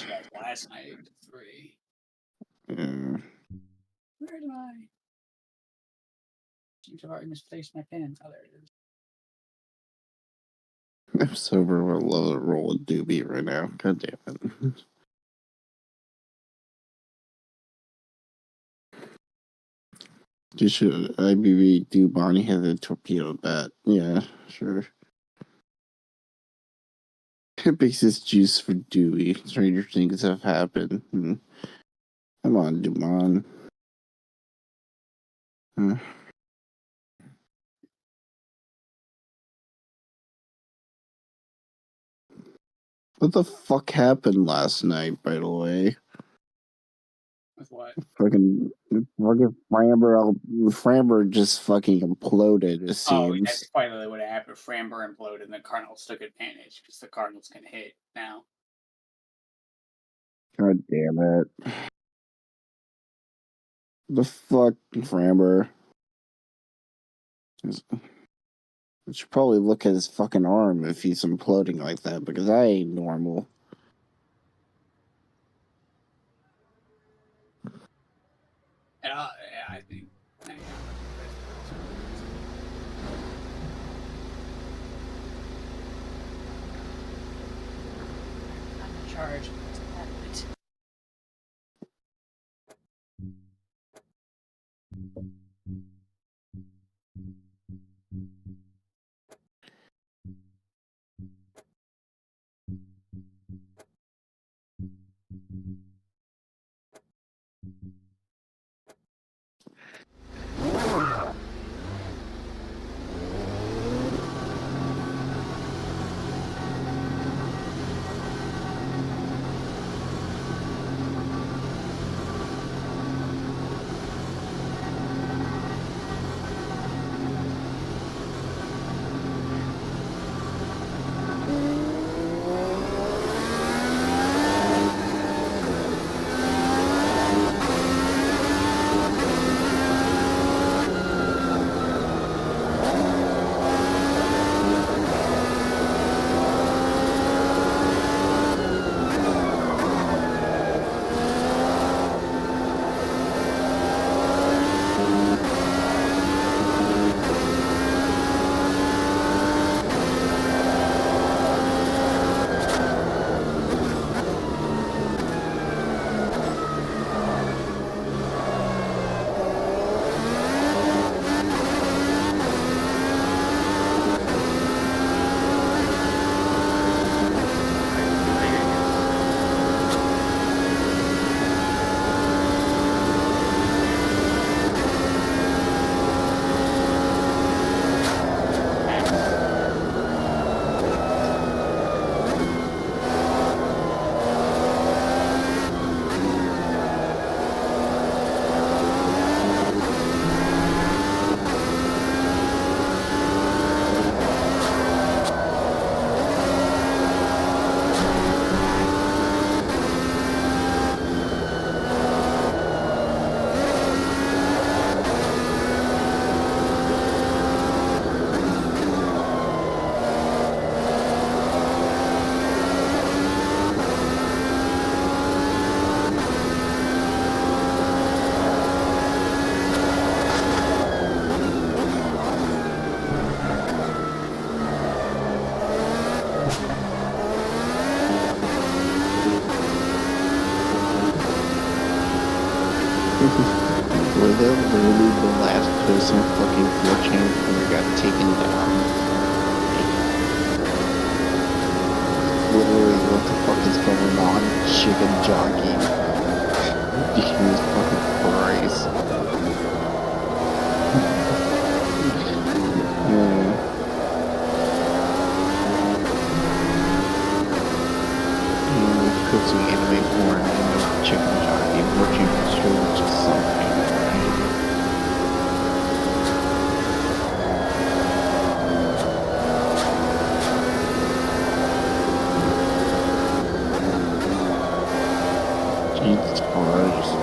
guys last night 8-3. Yeah. Where did I? Seems to have already misplaced my pen. Oh, there it is. I'm sober with a low roll of doobie right now. God damn it. You should IBB do Bonnie has a torpedo bat. Yeah, sure. It makes this juice for Dewey. Stranger things have happened. Come on, Dumont. What the fuck happened last night, by the way? With what? Fucking Framber just fucking imploded, it seems. That's quite literally what happened. Framber imploded and the Cardinals took advantage because the Cardinals can hit now. God damn it. The fuck, Framber? I should probably look at his fucking arm if he's imploding like that, because that ain't normal. And I think. I'm in charge. Were they literally the last person fucking 4chan before it got taken down? Literally, what the fuck is going on? Chicken jockey. Jesus fucking Christ. Could see anime porn and chicken jockey, which you sure just something. Jesus Christ.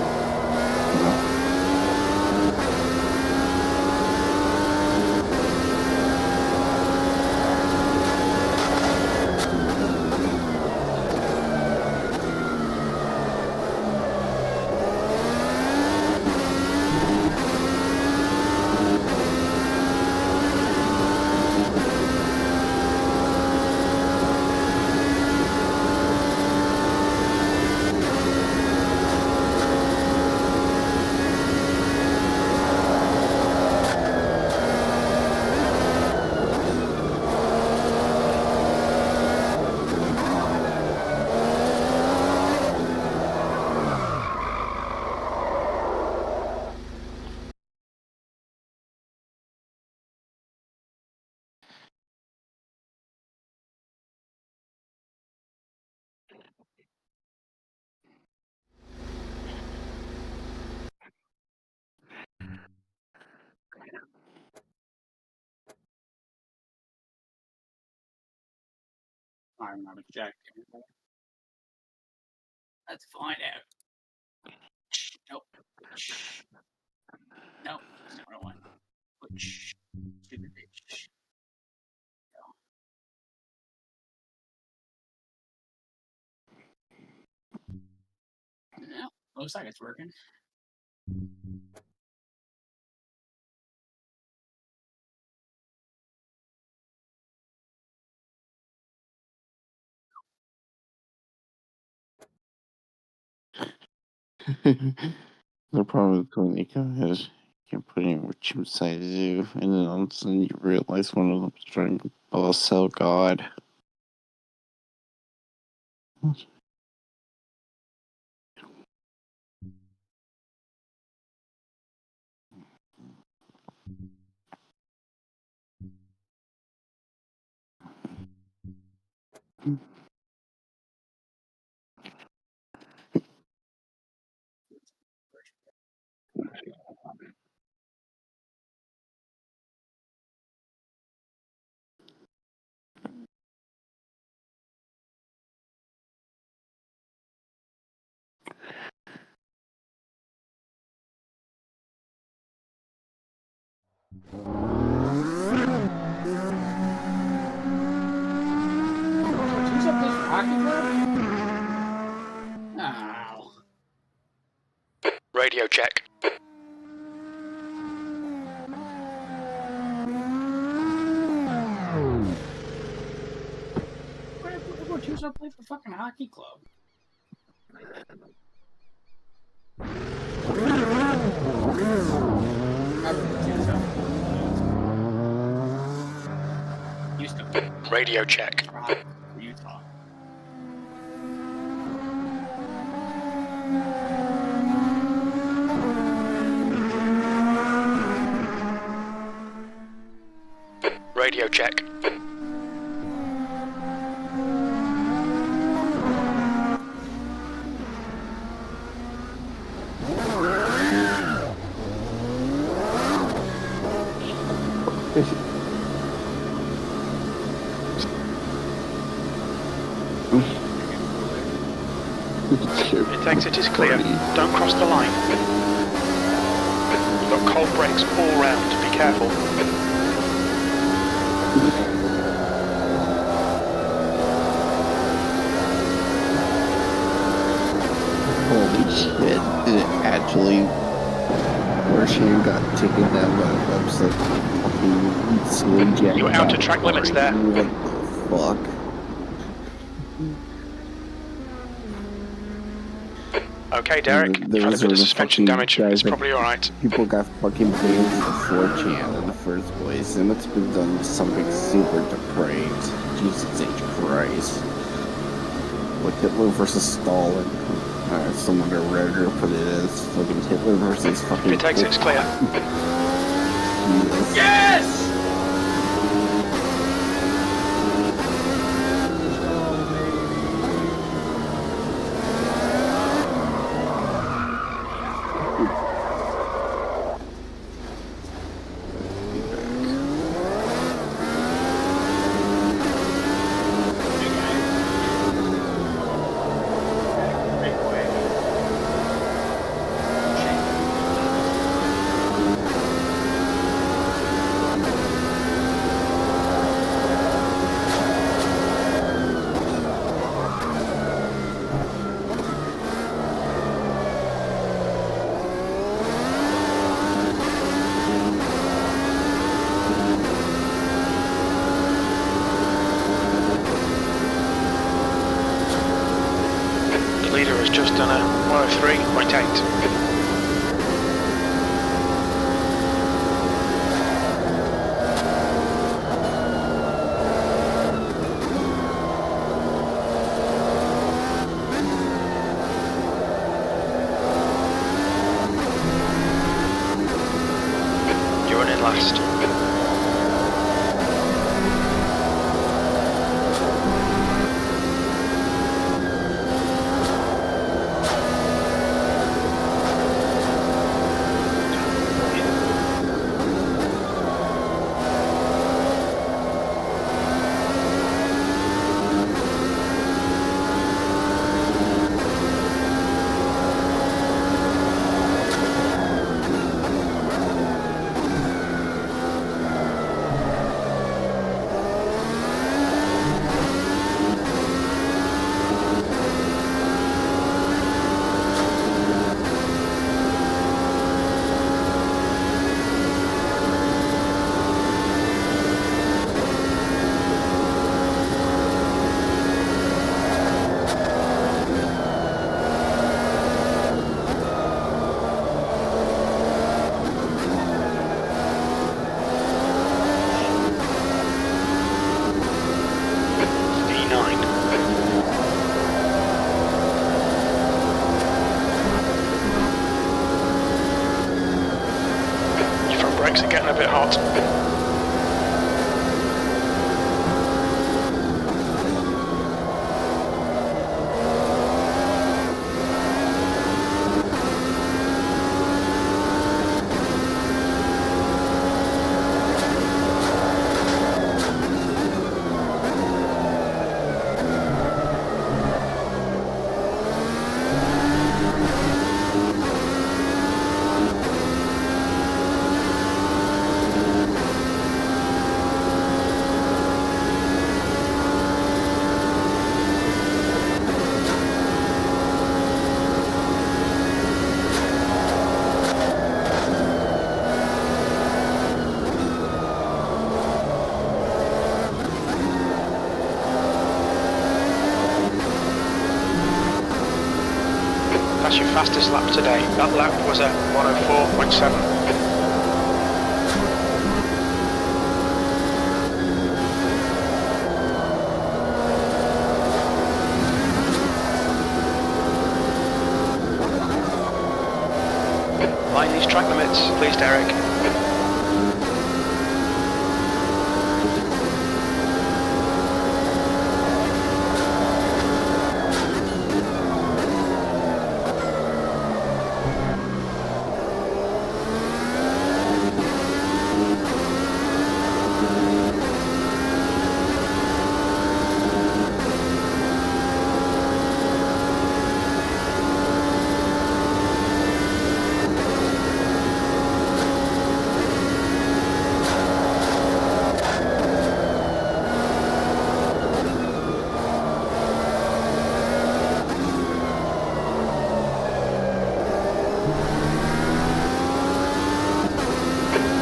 I'm not objecting. Let's find out. Nope. Nope. That's not what I want. Stupid bitch. No, looks like it's working. The problem with Konica is you can't put any more chips inside you, and then all of a sudden you realize one of them's trying to sell God. Who's up this for hockey club? Oh. Radio check. What who's up play for fucking hockey club? Used to Radio check. Utah. Radio check. It exit is clear. Don't cross the line. You've got cold brakes all round. Be careful. Holy shit, did it actually where she got taken down by a website fucking slim jack? You're out of track limits there. What the fuck? Okay, Derek. You've had a bit of suspension damage. It's probably alright. People got fucking banned for 4chan in the first place, and it's been done with something super depraved. Jesus H. Christ. Like Hitler versus Stalin. Someone on Reddit put it as fucking Hitler versus fucking... Pit exit's clear. Yes! Leader has just done a 103.8. You're running last. brakes are getting a bit hot. That's your fastest lap today. That lap was a 104.7. Mind these track limits, please, Derek.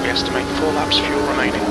Estimate 4 laps fuel remaining.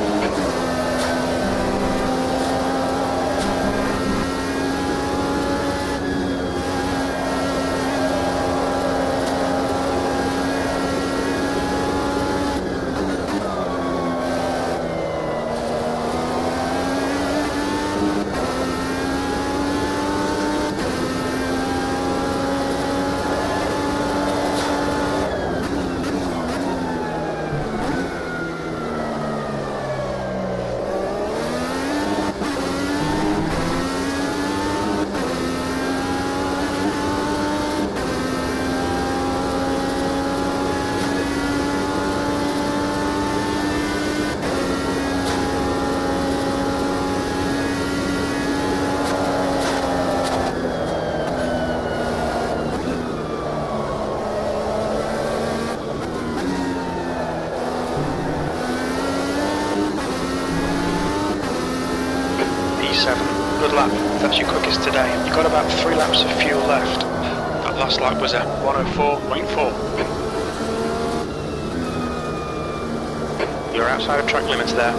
Good lap, that's your quickest today. You've got about 3 laps of fuel left. That last lap was a 104.4. You're outside of track limits there.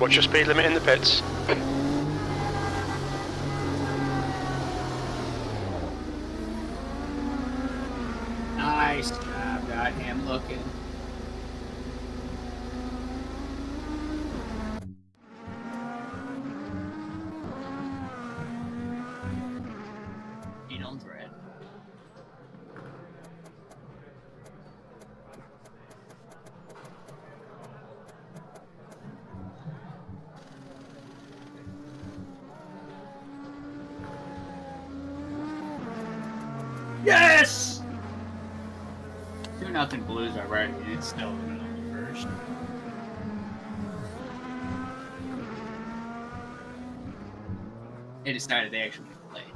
What's your speed limit in the pits? Nice job, got him looking. You don't dread. Yes! 2-0 Blues already, and it's still in the first. They decided they actually play.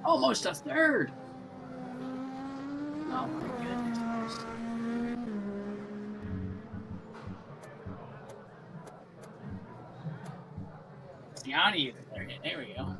Almost a third. Oh my goodness. Yanni, there we go.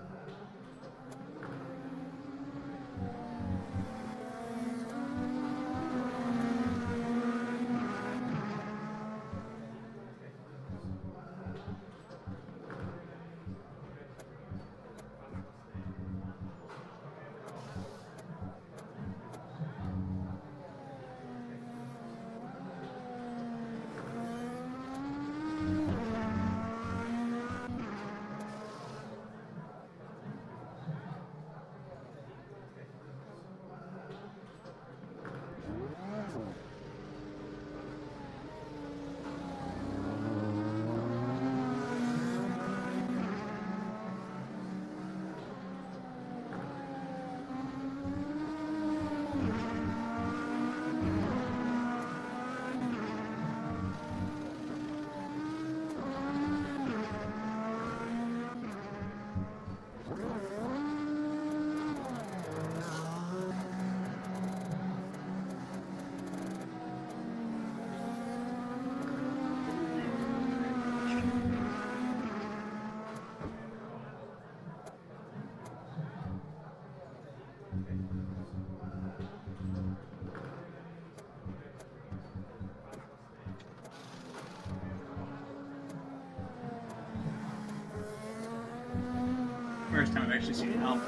First time I've actually seen an elbow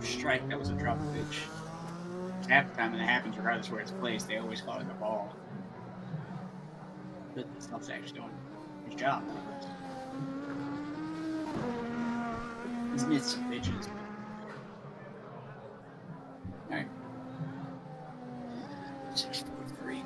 strike that was a drop pitch. Half the time when it happens, regardless where it's placed, they always call it a ball. But this stuff's actually doing his job. He's missed some pitches. Alright. 643.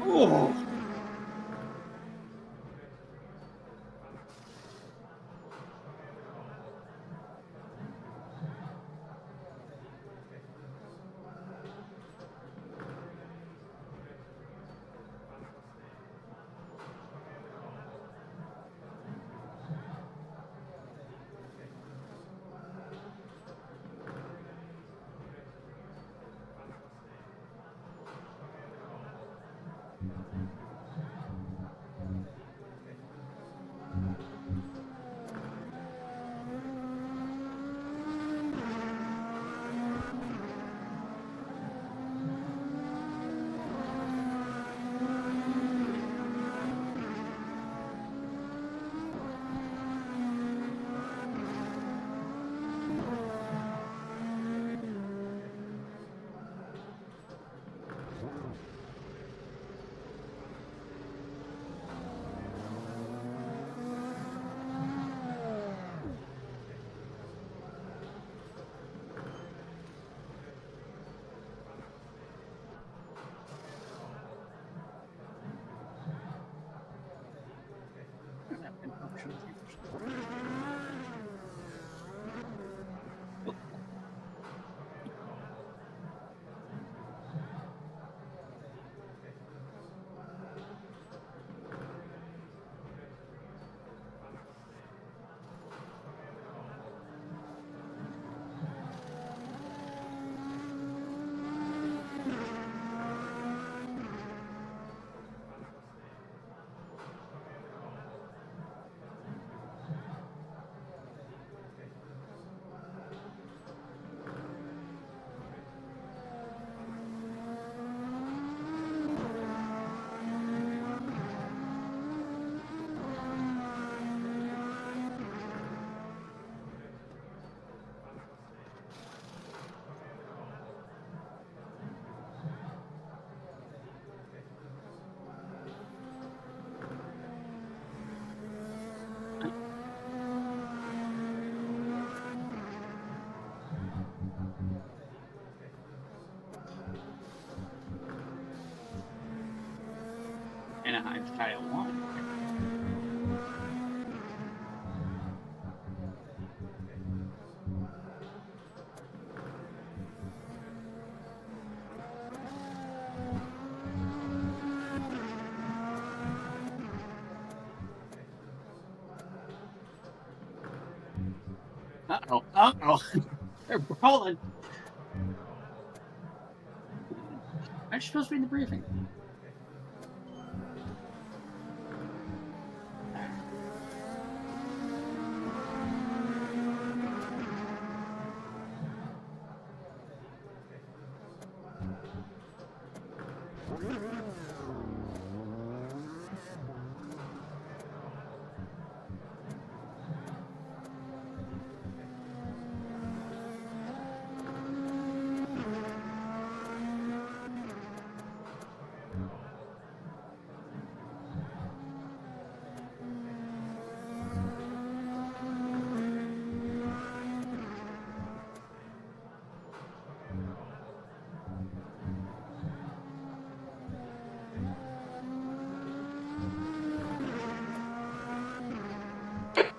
Oh! Anaheim to Title 1. Uh-oh. Uh-oh. They're brawling. Aren't you supposed to be in the briefing?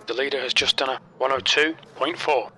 The leader has just done a 102.4.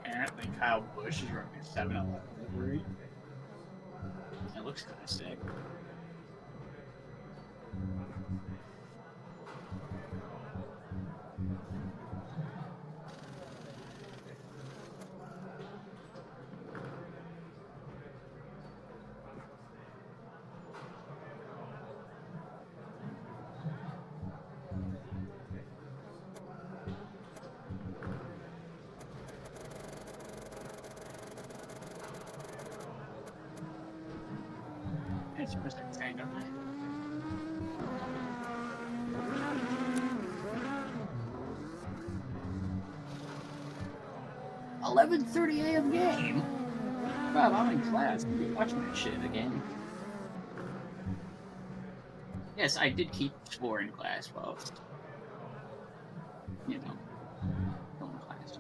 Apparently Kyle Busch is running a 7-Eleven livery. It looks kind of sick. It's just insane, don't they? $11:30 a.m. game. Bob, I'm in class. I'll be watching that shit again. Yes, I did keep score in class while, you know, going to class.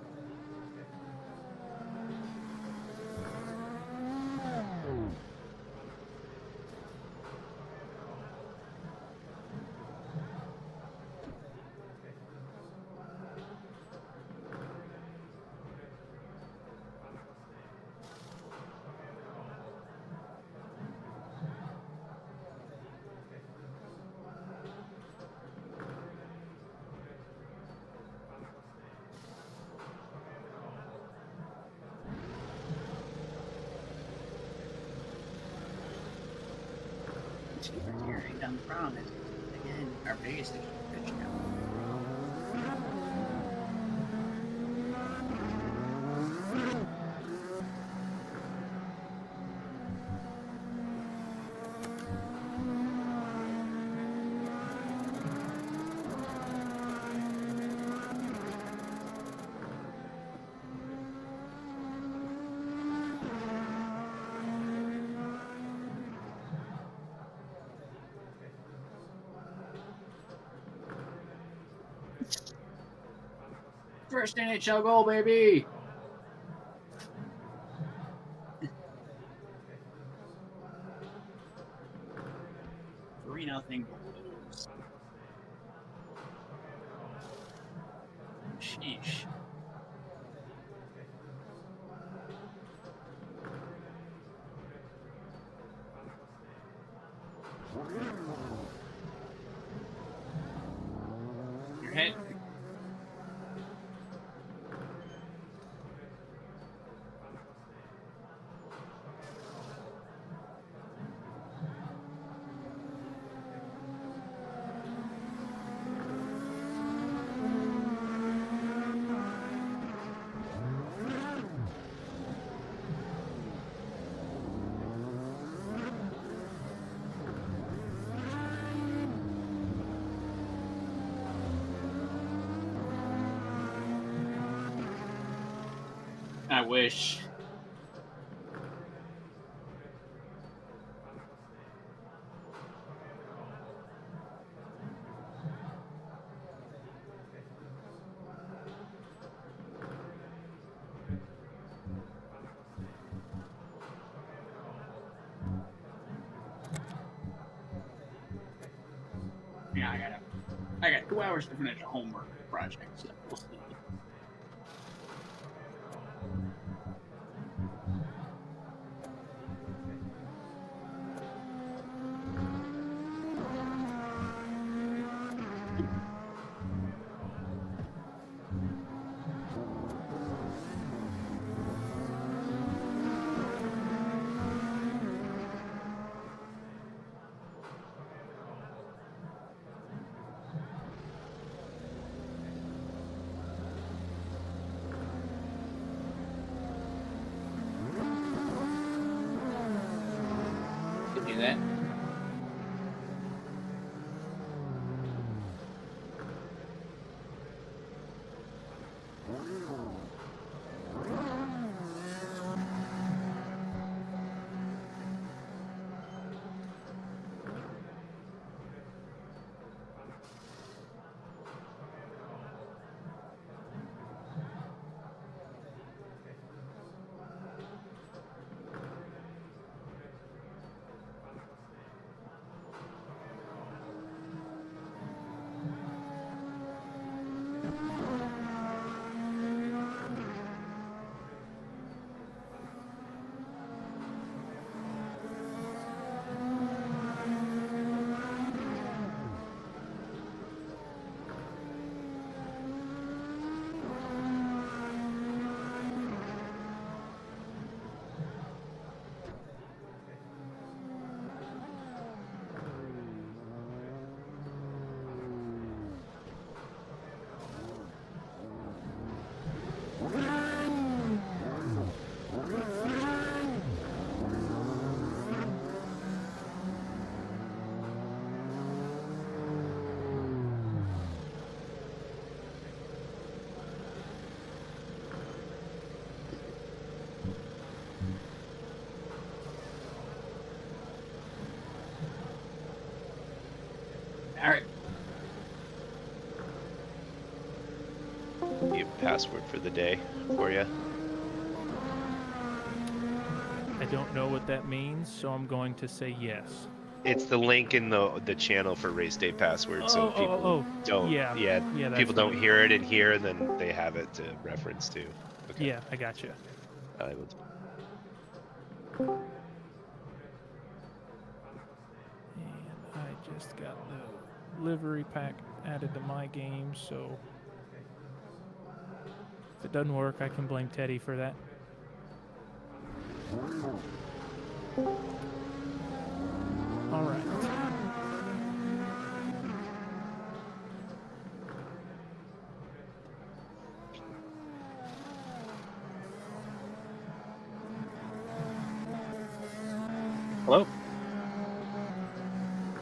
Here, down the prom is again our biggest pitch now. First NHL goal, baby! 3-0 Blues. Sheesh. I wish. Yeah, I got 2 hours to finish a homework project, so we'll see. Do that. All right. You have a password for the day for you. I don't know what that means, so I'm going to say yes. It's the link in the channel for race day password, so people don't people don't hear it in here, and then they have it to reference to. Okay. Yeah, I got you. I will. And I just got the livery pack added to my game, so if it doesn't work, I can blame Teddy for that. All right. Hello?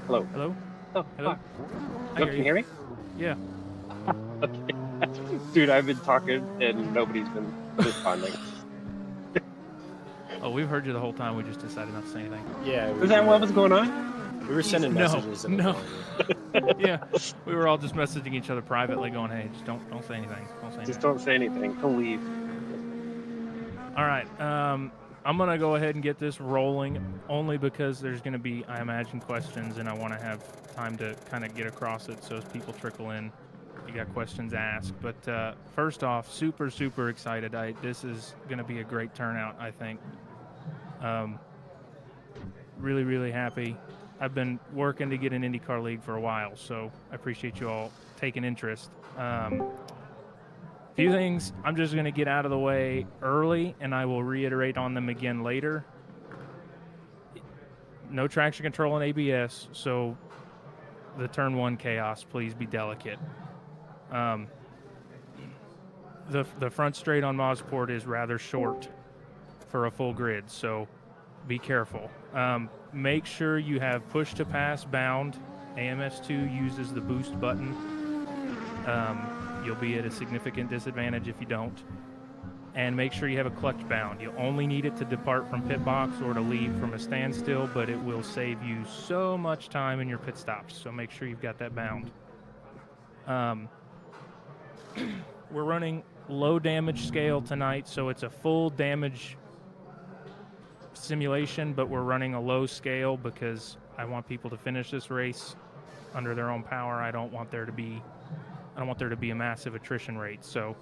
Hello? Hello? Oh, Hello? hi. Can you hear me? Yeah. Okay. Dude, I've been talking and nobody's been responding. Oh, we've heard you the whole time. We just decided not to say anything. Yeah. Is that what was going on? We were sending messages. No. Yeah, we were all just messaging each other privately, going, "Hey, just don't say anything. Don't say anything." Just don't say anything. Don't leave. All right. I'm gonna go ahead and get this rolling, only because there's gonna be, I imagine, questions, and I want to have time to kind of get across it. So as people trickle in, you got questions asked. But first off, super excited. This is gonna be a great turnout, I think. Really happy. I've been working to get an IndyCar league for a while, so I appreciate you all taking interest. Few things I'm just going to get out of the way early, and I will reiterate on them again later. No traction control and ABS, so the turn 1 chaos, please be delicate. The front straight on Mosport is rather short for a full grid, so be careful. Make sure you have push to pass bound. AMS2 uses the boost button. You'll be at a significant disadvantage if you don't. and make sure you have a clutch bound. You'll only need it to depart from pit box or to leave from a standstill, but it will save you so much time in your pit stops. So make sure you've got that bound. We're running low damage scale tonight, so it's a full damage simulation, but we're running a low scale because I want people to finish this race under their own power. I don't want there to be a massive attrition rate. So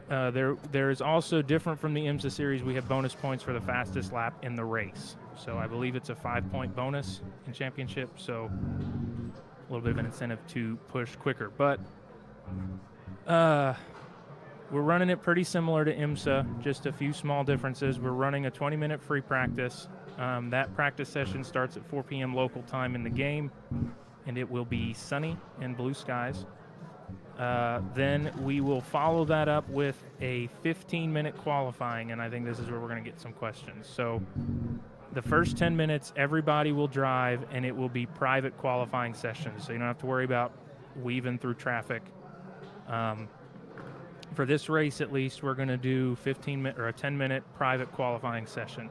there is also, different from the IMSA series, we have bonus points for the fastest lap in the race. So I believe it's a 5-point bonus in championship, so a little bit of an incentive to push quicker. But we're running it pretty similar to IMSA, just a few small differences. We're running a 20-minute free practice. That practice session starts at 4 p.m. local time in the game, and it will be sunny and blue skies. Then we will follow that up with a 15-minute qualifying, and I think this is where we're going to get some questions. So the first 10 minutes, everybody will drive, and it will be private qualifying sessions, so you don't have to worry about weaving through traffic. For this race, at least, we're going to do a 10-minute private qualifying session.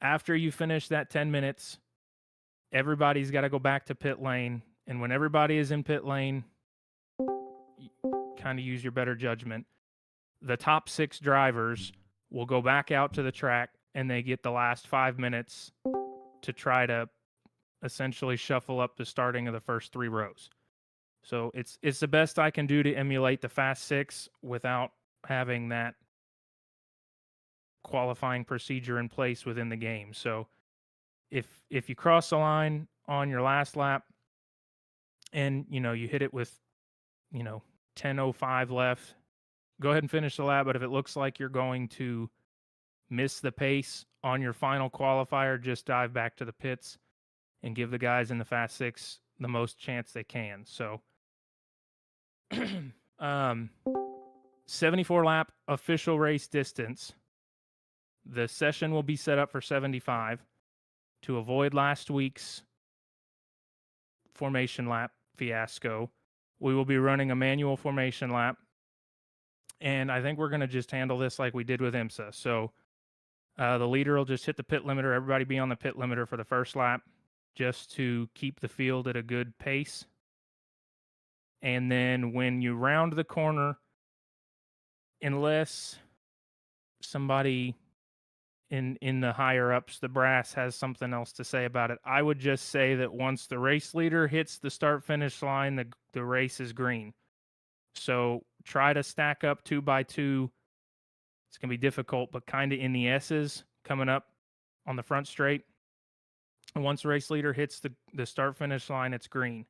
After you finish that 10 minutes, everybody's got to go back to pit lane, and when everybody is in pit lane, kind of use your better judgment. The top 6 drivers will go back out to the track, and they get the last 5 minutes to try to essentially shuffle up the starting of the first 3 rows. So it's the best I can do to emulate the Fast 6 without having that qualifying procedure in place within the game. So if you cross the line on your last lap and you hit it with 10:05 left, go ahead and finish the lap. But if it looks like you're going to miss the pace on your final qualifier, just dive back to the pits and give the guys in the Fast 6 the most chance they can. So 74 lap official race distance. The session will be set up for 75 to avoid last week's formation lap fiasco. We will be running a manual formation lap, and I think we're going to just handle this like we did with IMSA. So the leader will just hit the pit limiter. Everybody be on the pit limiter for the first lap just to keep the field at a good pace. And then when you round the corner, unless somebody in the higher ups, the brass, has something else to say about it, I would just say that once the race leader hits the start finish line, the race is green. So try to stack up 2 by 2. It's going to be difficult, but kind of in the S's coming up on the front straight. And once the race leader hits the start finish line, it's green.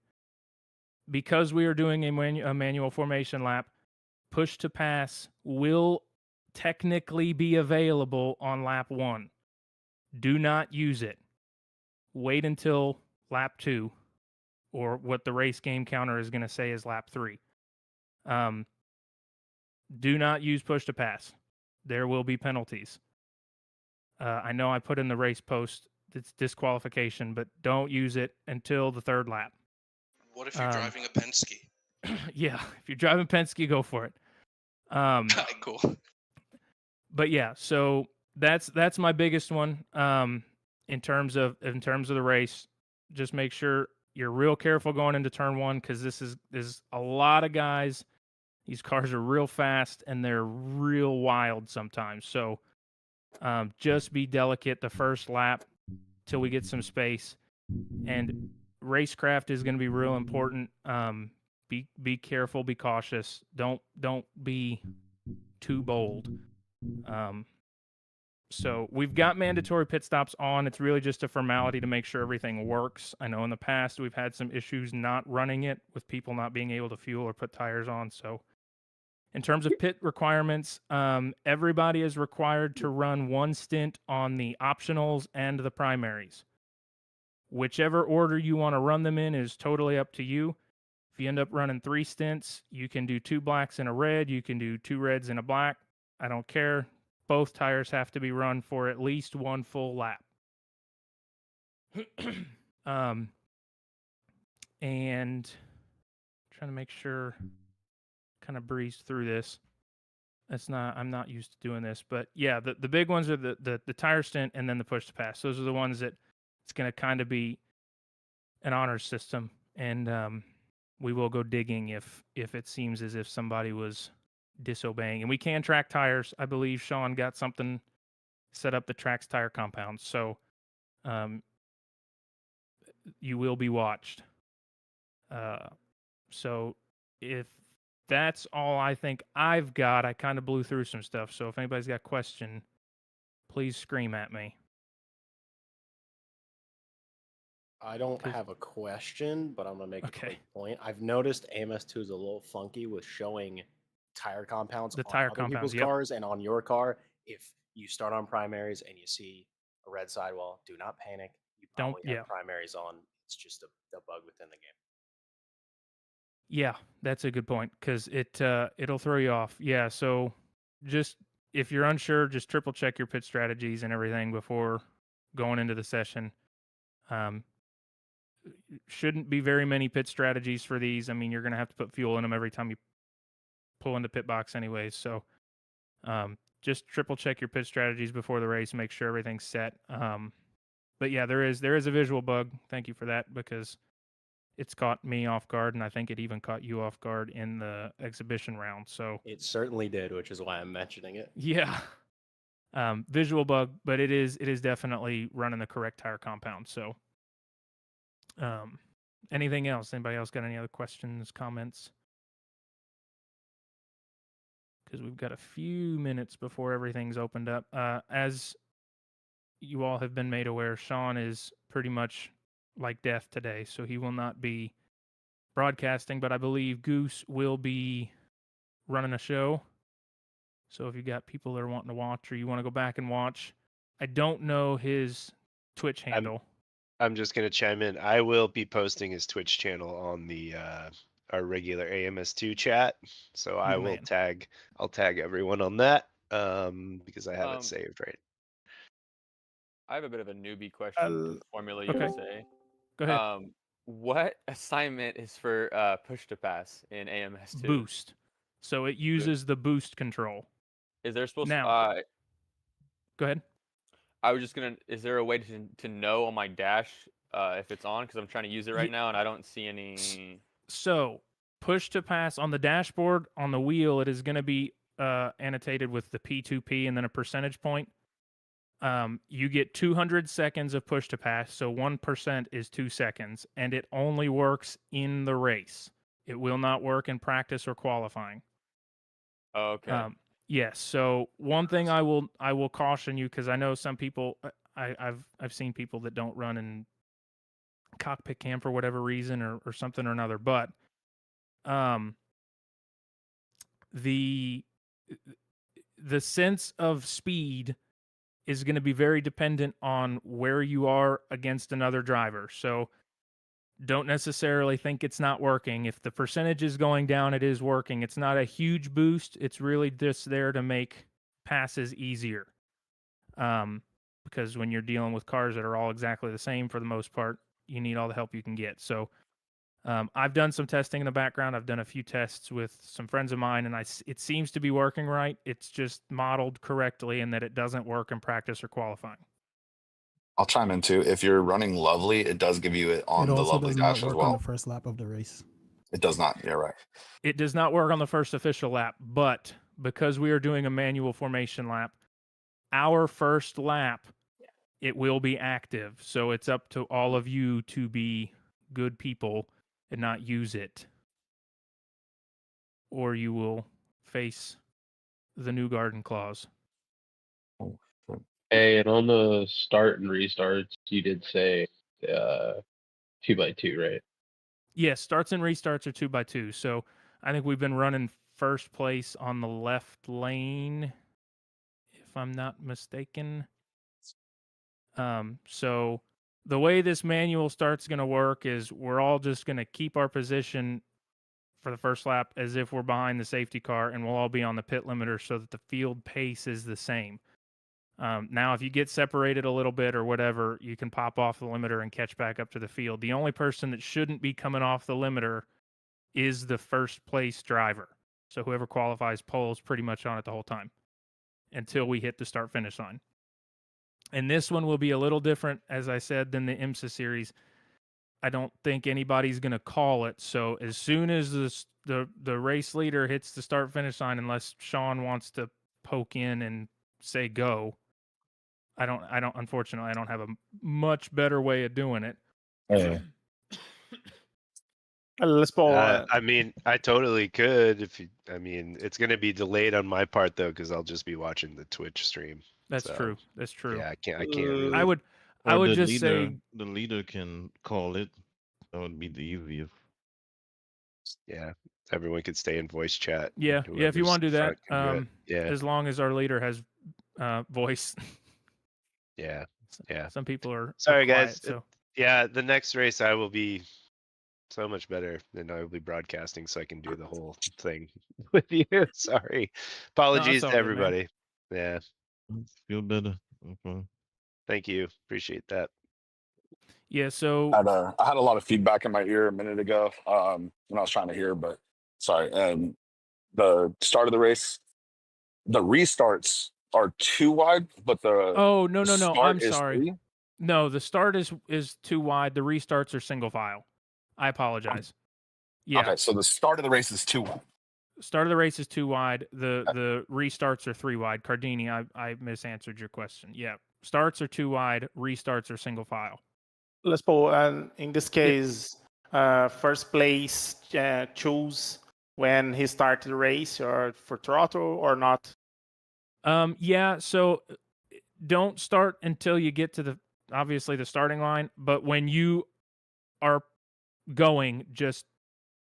Because we are doing a manual formation lap, push to pass will technically be available on lap 1. Do not use it. Wait until lap 2, or what the race game counter is going to say is lap 3. Do not use push to pass. There will be penalties. I know I put in the race post, it's disqualification, but don't use it until the 3rd lap. What if you're driving a Penske? Yeah, if you're driving Penske, go for it. Cool. But yeah, so that's my biggest one. In terms of the race, just make sure you're real careful going into turn 1, because there's a lot of guys. These cars are real fast and they're real wild sometimes. So just be delicate the first lap till we get some space. And racecraft is going to be real important. Be careful, be cautious. Don't be too bold. So we've got mandatory pit stops on. It's really just a formality to make sure everything works. I know in the past we've had some issues not running it, with people not being able to fuel or put tires on. So in terms of pit requirements, everybody is required to run 1 stint on the optionals and the primaries. Whichever order you want to run them in is totally up to you. If you end up running 3 stints, you can do 2 blacks and a red. You can do 2 reds and a black. I don't care. Both tires have to be run for at least 1 full lap. And trying to make sure, kind of breezed through this. I'm not used to doing this, but yeah, the big ones are the tire stint and then the push to pass. Those are the ones that it's going to kind of be an honor system, and we will go digging if it seems as if somebody was disobeying. And we can track tires. I believe Sean got something set up that tracks tire compounds, so you will be watched. So if that's all I think I've got, I kind of blew through some stuff. So if anybody's got a question, please scream at me. I don't have a question, but I'm gonna make a quick point. I've noticed AMS2 is a little funky with showing tire compounds on other people's cars and on your car. If you start on primaries and you see a red sidewall, do not panic. You probably have primaries on. It's just a bug within the game. Yeah, that's a good point because it'll throw you off. Yeah, so just if you're unsure, just triple check your pit strategies and everything before going into the session. Shouldn't be very many pit strategies for these. I mean, you're going to have to put fuel in them every time you pull into pit box anyways. So just triple check your pit strategies before the race, make sure everything's set. But yeah, there is a visual bug. Thank you for that, because it's caught me off guard, and I think it even caught you off guard in the exhibition round. So it certainly did, which is why I'm mentioning it. Yeah. Visual bug, but it is definitely running the correct tire compound. So anything else? Anybody else got any other questions, comments? Because we've got a few minutes before everything's opened up. As you all have been made aware, Sean is pretty much like death today, so he will not be broadcasting, but I believe Goose will be running a show. So if you got people that are wanting to watch, or you want to go back and watch, I don't know his Twitch handle. I'm just going to chime in. I will be posting his Twitch channel on the our regular AMS2 chat. So I will tag everyone on that because I have it saved, right? I have a bit of a newbie question to Formula USA. Go ahead. What assignment is for push to pass in AMS2? Boost. So it uses the boost control. Is there supposed to... Go ahead. I was just gonna. Is there a way to know on my dash if it's on? Because I'm trying to use it right now and I don't see any. So push to pass on the dashboard on the wheel, it is going to be annotated with the P2P and then a percentage point. You get 200 seconds of push to pass, so 1% is 2 seconds, and it only works in the race. It will not work in practice or qualifying. Okay. Yes. So one thing I will caution you, because I know some people, I've seen people that don't run in cockpit cam for whatever reason or something or another, but the sense of speed is going to be very dependent on where you are against another driver. So don't necessarily think it's not working. If the percentage is going down, it is working. It's not a huge boost. It's really just there to make passes easier. Because when you're dealing with cars that are all exactly the same for the most part, you need all the help you can get. So I've done some testing in the background. I've done a few tests with some friends of mine, and it seems to be working right. It's just modeled correctly in that it doesn't work in practice or qualifying. I'll chime in too. If you're running Lovely, it does give you it on the Lovely dash as well. It also does not work on the first lap of the race. It does not. Yeah, right. It does not work on the first official lap, but because we are doing a manual formation lap, our first lap, it will be active. So it's up to all of you to be good people and not use it, or you will face the new garden clause. Hey, and on the start and restarts, you did say 2x2, right? Yes, starts and restarts are 2x2. So I think we've been running first place on the left lane, if I'm not mistaken. So the way this manual start's going to work is we're all just going to keep our position for the first lap as if we're behind the safety car, and we'll all be on the pit limiter so that the field pace is the same. Now, if you get separated a little bit or whatever, you can pop off the limiter and catch back up to the field. The only person that shouldn't be coming off the limiter is the first place driver. So whoever qualifies pole's pretty much on it the whole time until we hit the start-finish line. And this one will be a little different, as I said, than the IMSA series. I don't think anybody's going to call it. So as soon as the race leader hits the start-finish line, unless Sean wants to poke in and say go, unfortunately, I don't have a much better way of doing it. Hey. I mean, I totally could if you, I mean, it's going to be delayed on my part though, because I'll just be watching the Twitch stream. That's true. That's true. Yeah, I can't really. I would just leader, say the leader can call it. That would be the easiest. Yeah, everyone could stay in voice chat. Yeah, yeah. If you want to do that, yeah. as long as our leader has voice. Yeah, yeah. Some people are sorry, quiet, guys. So Yeah, the next race I will be so much better than I will be broadcasting, so I can do the whole thing with you. Sorry, apologies to everybody. Yeah, feel better. Okay. Thank you. Appreciate that. Yeah, so I had a lot of feedback in my ear a minute ago when I was trying to hear, but sorry. The start of the race, the restarts are too wide, but no, I'm sorry. 3? No, the start is too wide. The restarts are single file. I apologize. Yeah. Okay, so the start of the race is too wide. Start of the race is too wide. The restarts are 3 wide. Cardini, I misanswered your question. Yeah, starts are 2 wide. Restarts are single file. Let's put in this case, first place choose when he started the race or for throttle or not. Yeah. So don't start until you get to obviously the starting line. But when you are going, just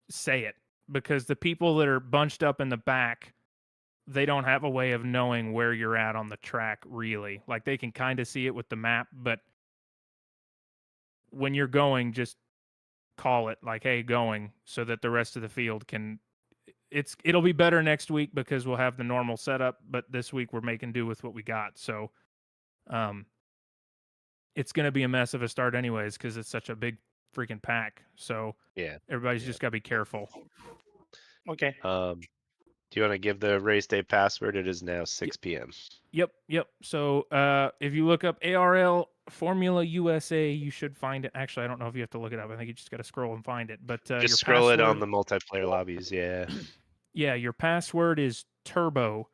say it, because the people that are bunched up in the back, they don't have a way of knowing where you're at on the track, really. Like, they can kind of see it with the map, but when you're going, just call it like, hey, going, so that the rest of the field can. It'll be better next week because we'll have the normal setup, but this week we're making do with what we got. So it's going to be a mess of a start anyways because it's such a big freaking pack. So yeah, everybody's just got to be careful. Okay. Do you want to give the race day password? It is now 6 p.m. Yep. So if you look up ARL Formula USA, you should find it. Actually, I don't know if you have to look it up. I think you just got to scroll and find it. But just your scroll password, it on the multiplayer lobbies. Yeah. Yeah, your password is Turbo.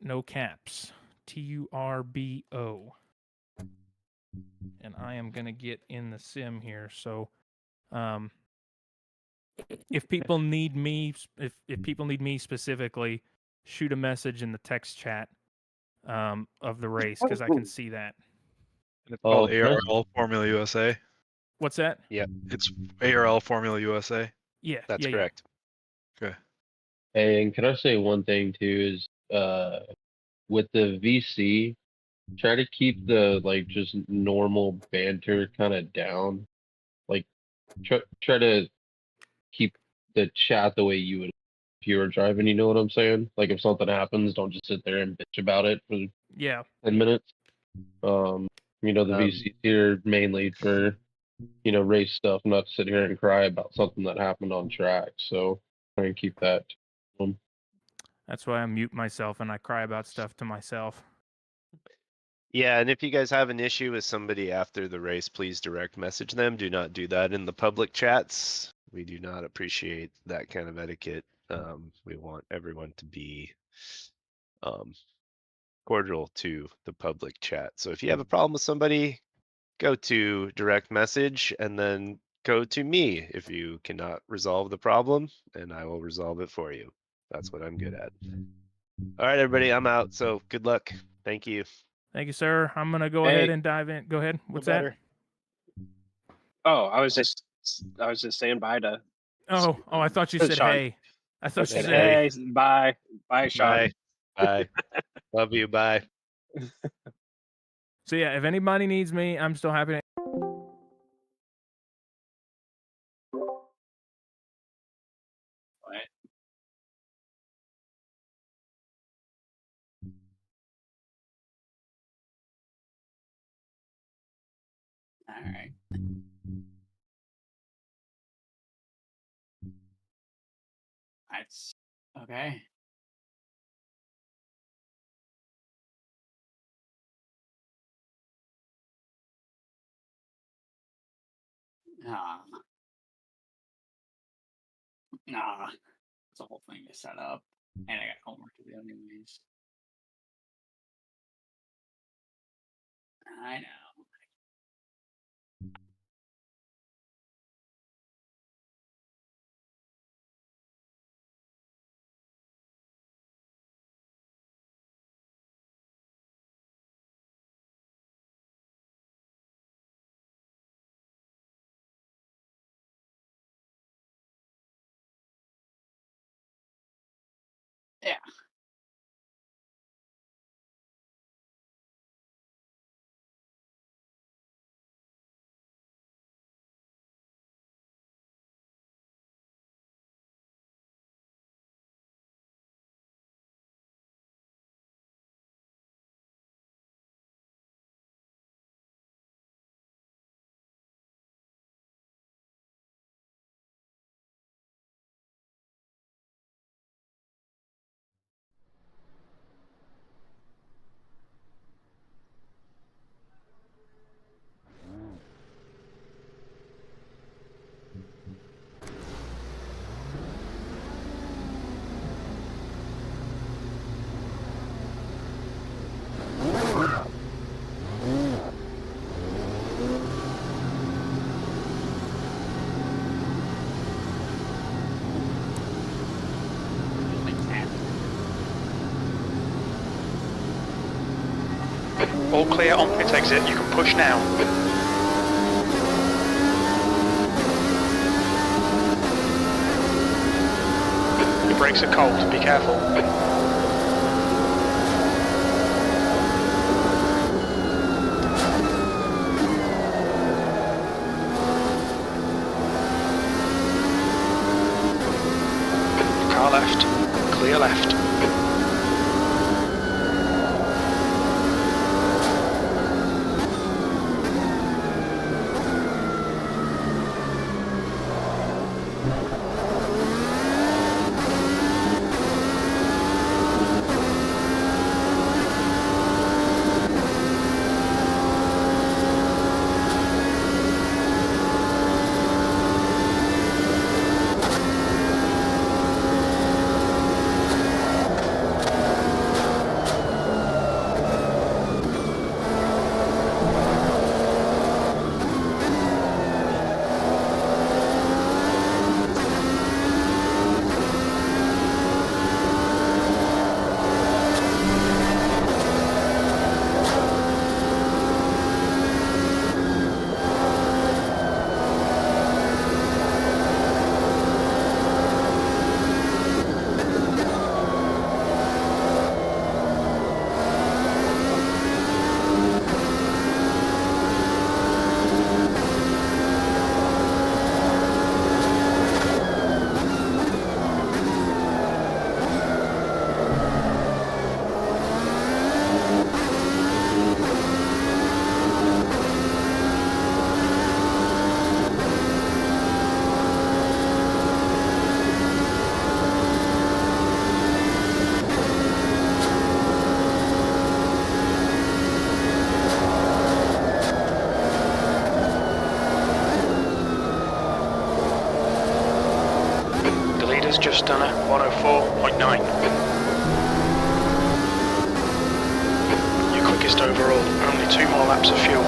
No caps. TURBO. And I am gonna get in the sim here. So, if people need me, if people need me specifically, shoot a message in the text chat of the race because I can see that. And it's called ARL Formula USA. What's that? Yeah, it's ARL Formula USA. Yeah, that's correct. Okay. Hey, and can I say one thing too? Is with the VC, try to keep the like just normal banter kind of down. Like try to keep the chat the way you would if you were driving. You know what I'm saying? Like if something happens, don't just sit there and bitch about it for 10 minutes. You know, the VC here mainly for race stuff, not to sit here and cry about something that happened on track. So try and keep that. That's why I mute myself and I cry about stuff to myself. Yeah, and if you guys have an issue with somebody after the race, please direct message them. Do not do that in the public chats. We do not appreciate that kind of etiquette. We want everyone to be cordial to the public chat. So if you have a problem with somebody, go to direct message and then go to me if you cannot resolve the problem, and I will resolve it for you. That's what I'm good at. All right, everybody, I'm out. So good luck. Thank you. Thank you, sir. I'm gonna go ahead and dive in. Go ahead. What's that? Oh, I was just saying bye to. Oh, I thought you said Sean. hey. I thought you said hey. Bye, Sean. Bye. Love you. Bye. So yeah, if anybody needs me, I'm still happy to. All right. Okay. Nah. Nah. It's a whole thing to set up. And I got homework to do anyways. I know. Yeah. All clear on pit exit, you can push now. Your brakes are cold, be careful. Car left, clear left. Just done a 104.9. Your quickest overall, only 2 more laps of fuel.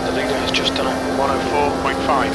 The leader has just done a 104.5.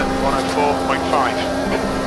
at 104.5.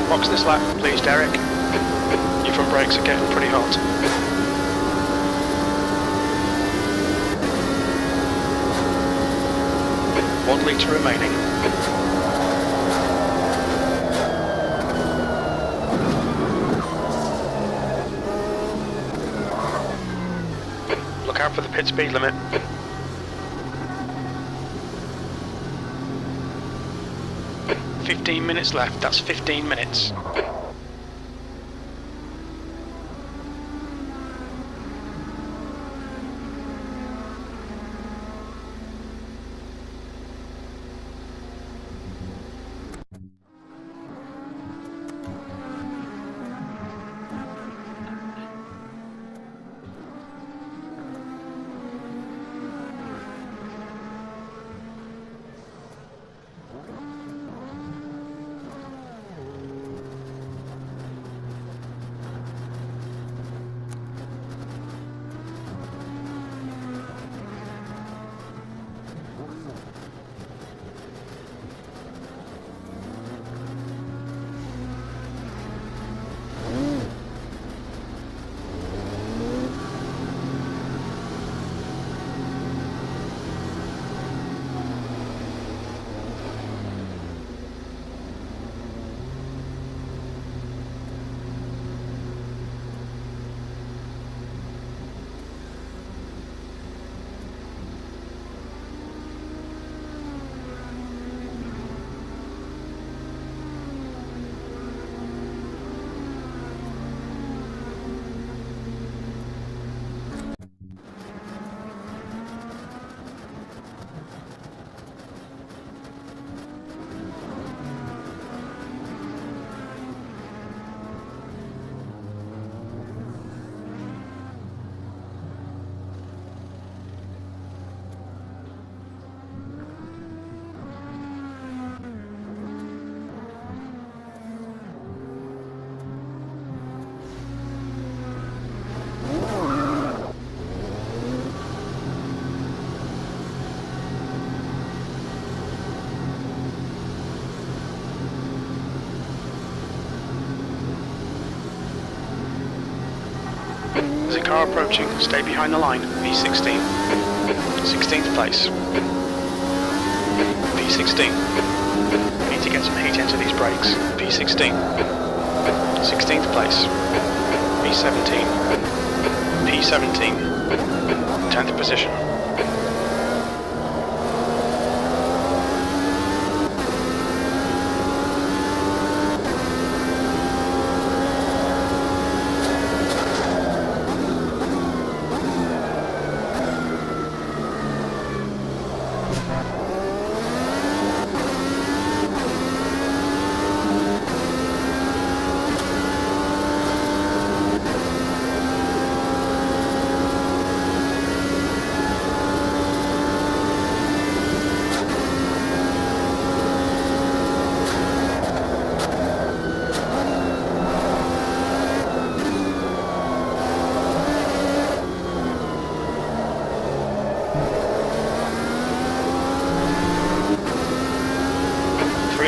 Box this lap, please, Derek. Your front brakes are getting pretty hot. One litre remaining. Look out for the pit speed limit. "15 minutes left, that's 15 minutes. There's a car approaching, stay behind the line, P16. 16th place. P16. Need to get some heat into these brakes. P16. 16th place. P17. P17. 10th position.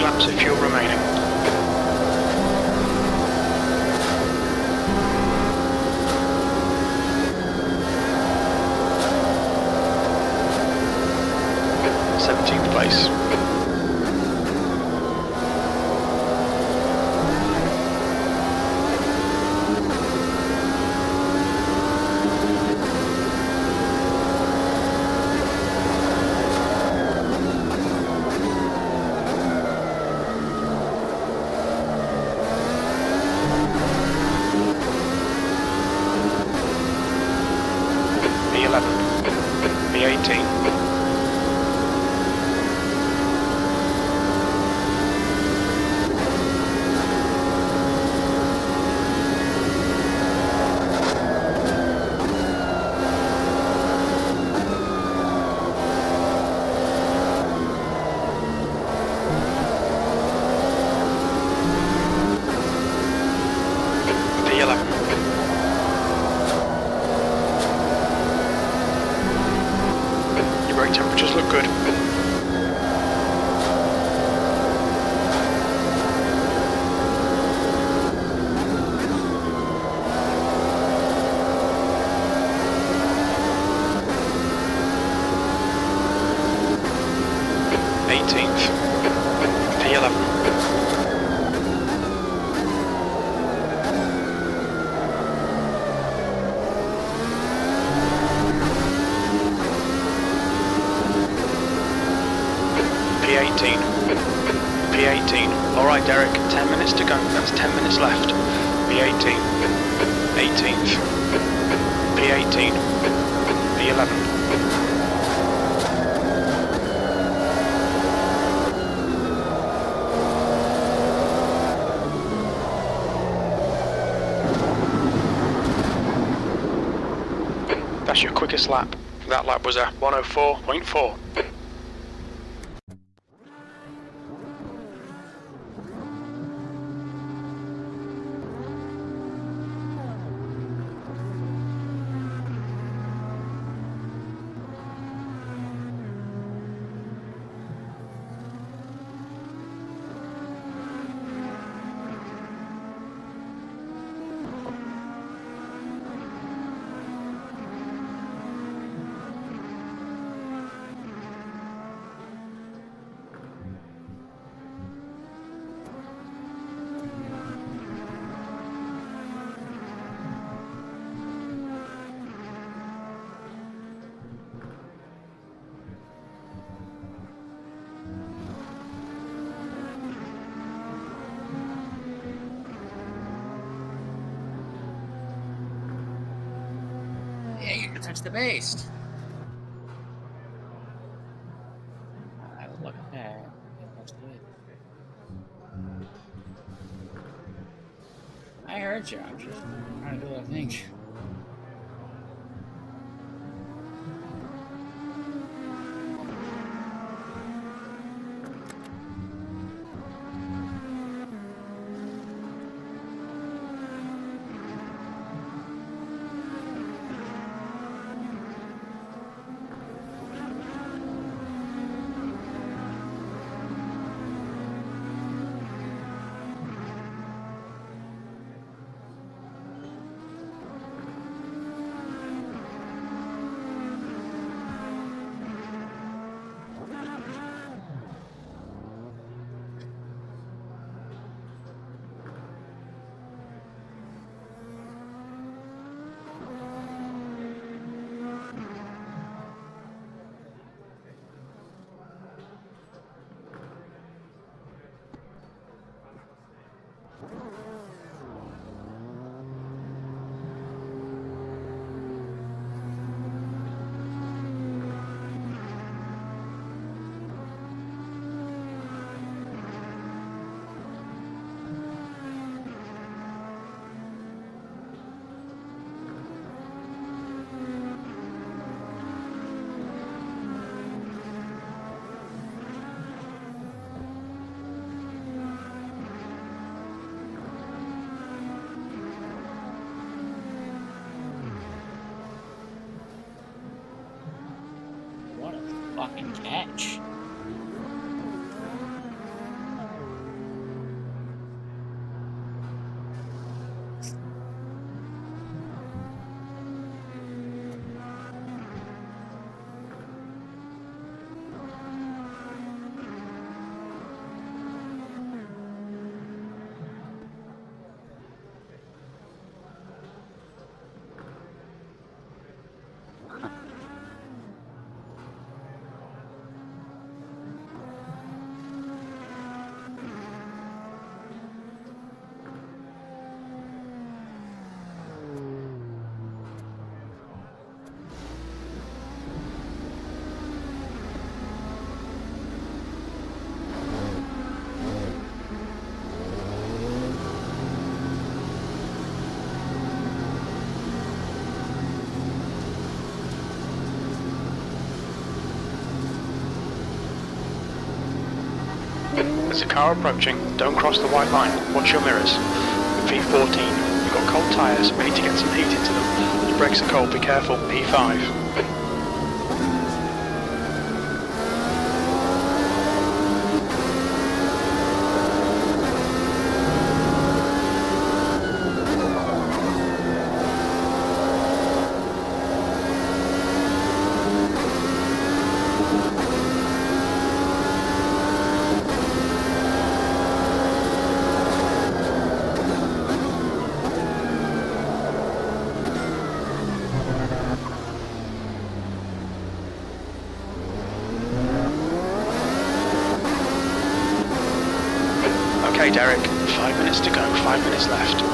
Laps of fuel remaining. Seventeenth place. B11, B18, 18th. P11. P18. P18. Alright, Derek, 10 minutes to go. That's 10 minutes left. P18. 18th. P18. P11. That's your quickest lap. That lap was a 104.4. Yeah, you can touch the base. Look at that. Touch the base. I heard you. I'm just trying to do other things. What a fucking catch. There's a car approaching. Don't cross the white line. Watch your mirrors. P14. You've got cold tyres. We need to get some heat into them. The brakes are cold. Be careful. P5. Okay, Derek. 5 minutes to go. 5 minutes left.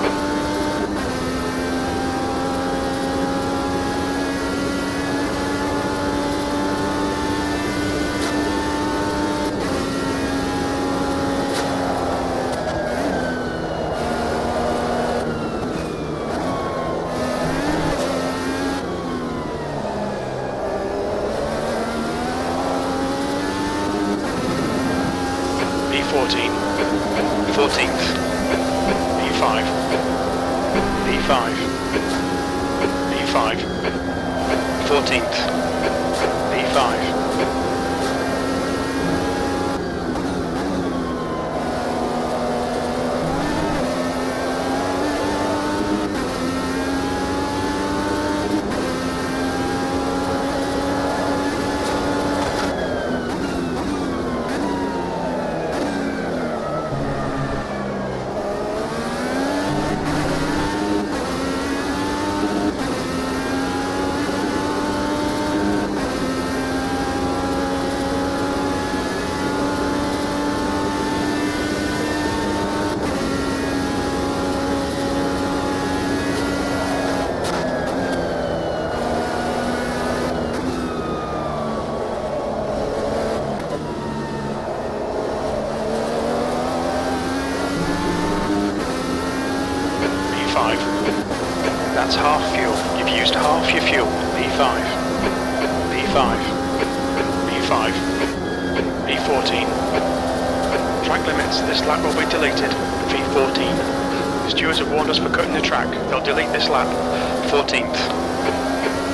B14, 14th, B5, B5, B5, 14th, B5. That's half fuel. You've used half your fuel. B5, B5, B5, B14. Track limits. This lap will be deleted. V14. Stewards have warned us for cutting the track. They'll delete this lap. 14th.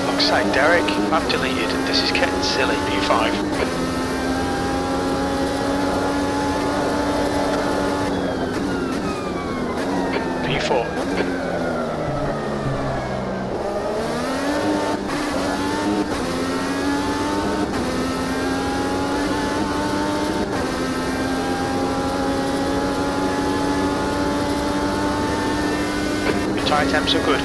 Fuck's sake, Derek. Lap deleted. This is getting silly. B5. P4. Tyre temps are good.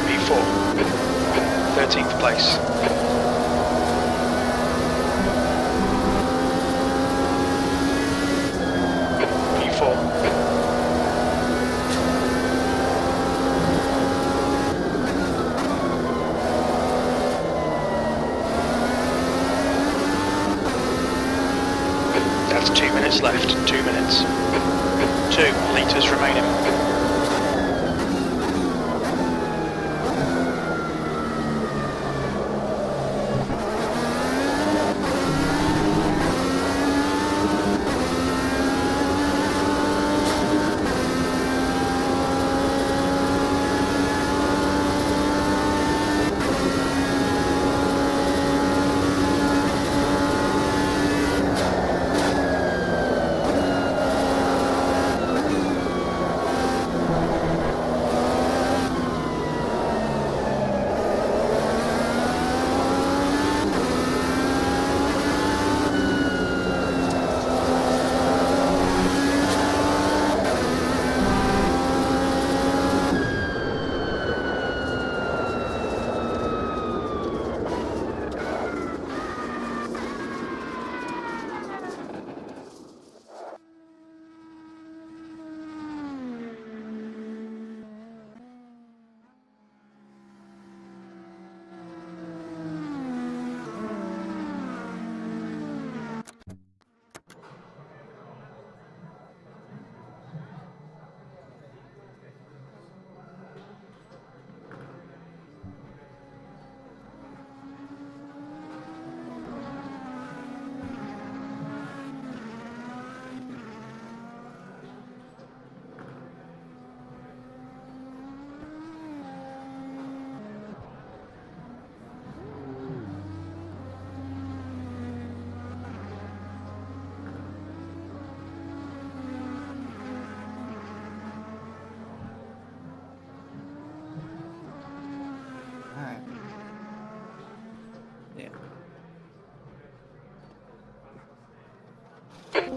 B4. 13th place. P4. That's 2 minutes left. 2 minutes. 2 litres remaining.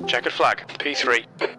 Checkered flag, P3.